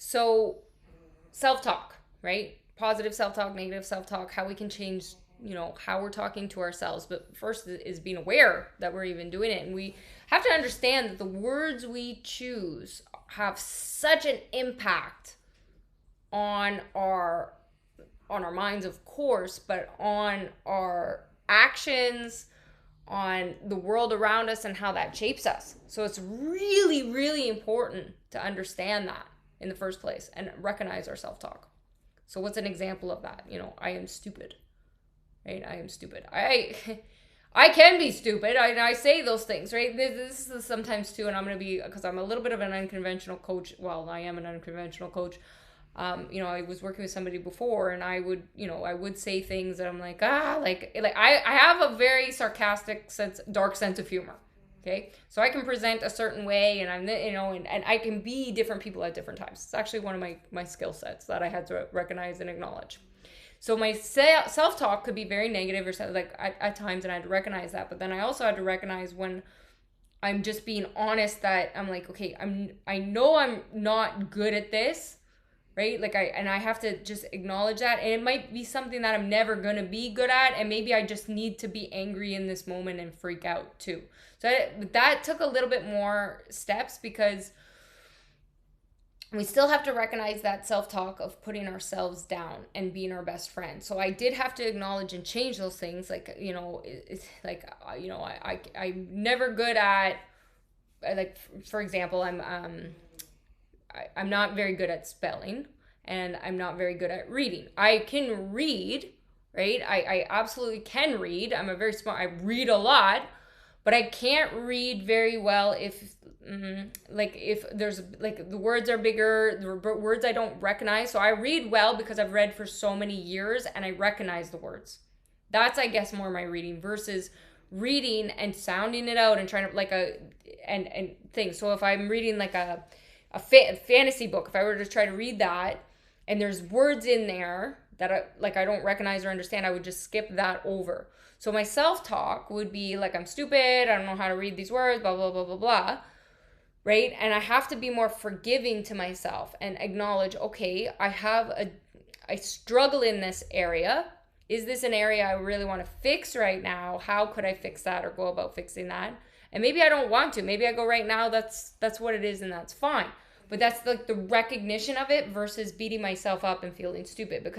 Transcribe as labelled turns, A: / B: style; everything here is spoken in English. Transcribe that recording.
A: So self-talk, right? Positive self-talk, negative self-talk, how we can change, how we're talking to ourselves. But first is being aware that we're even doing it. And we have to understand that the words we choose have such an impact on our minds, of course, but on our actions, on the world around us, and how that shapes us. So it's really, really important to understand that in the first place and recognize our self-talk. So what's an example of that? I am stupid, right? I am stupid. I can be stupid. I say those things, right? This is sometimes too, and I'm going to be, because I'm a little bit of an unconventional coach. Well, I am an unconventional coach. I was working with somebody before, and I would say things that I'm like, I have a very sarcastic dark sense of humor. Okay, so I can present a certain way, and and I can be different people at different times. It's actually one of my skill sets that I had to recognize and acknowledge. So my self-talk could be very negative or something, like at times, and I had to recognize that. But then I also had to recognize when I'm just being honest, that I'm like, okay, I know I'm not good at this, right? I have to just acknowledge that. And it might be something that I'm never going to be good at. And maybe I just need to be angry in this moment and freak out too. So that took a little bit more steps, because we still have to recognize that self-talk of putting ourselves down and being our best friend. So I did have to acknowledge and change those things. I'm never good at, like, for example, I'm not very good at spelling, and I'm not very good at reading. I can read, right? I absolutely can read. I'm a very smart, I read a lot, but I can't read very well if there's, like, the words are bigger, the words I don't recognize. So I read well because I've read for so many years and I recognize the words. That's, I guess, more my reading versus reading and sounding it out and trying to, and things. So if I'm reading like a fantasy book, if I were to try to read that and there's words in there that I don't recognize or understand, I would just skip that over. So my self-talk would be like, I'm stupid, I don't know how to read these words, blah, blah, blah, blah, blah, right? And I have to be more forgiving to myself and acknowledge, okay, I struggle in this area. Is this an area I really want to fix right now? How could I fix that or go about fixing that? And maybe I don't want to. Maybe I go, right now, that's what it is, and that's fine. But that's like the recognition of it versus beating myself up and feeling stupid. Because